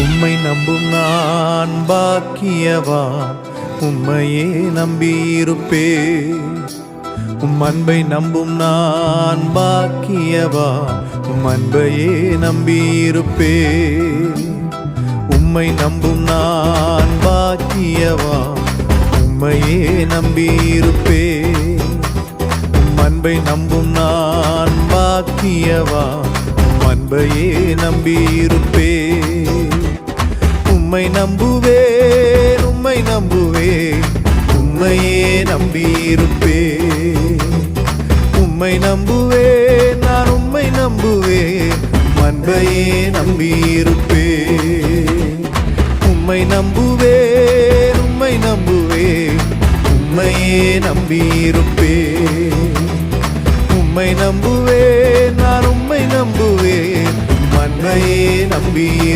உம்மை நம்பும் நான் பாக்கியவான், உம்மையே நம்பியிருப்பேன். உம் அன்பை நம்பும் நான் பாக்கியவான், உம் அன்பையே நம்பியிருப்பேன். உம்மை நம்பும் நான் பாக்கியவான், உம்மையே நம்பியிருப்பேன். உம் அன்பை நம்பும் நான் பாக்கியவான், உம் அன்பையே நம்பியிருப்பேன். உம்மை நம்புவேன், உம்மை நம்புவேன், உம்மையே நம்பியிருப்பேன். உம்மை நம்புவேன், நான் உம்மை நம்புவேன், உம் அன்பையே நம்பியிருப்பேன். உம்மை நம்புவேன், உம்மை நம்புவேன், உம்மையே நம்பியிருப்பேன். உம்மை நம்புவேன், நான் உம்மை நம்புவேன், உம் அன்பையே நம்பியிருப்பேன்.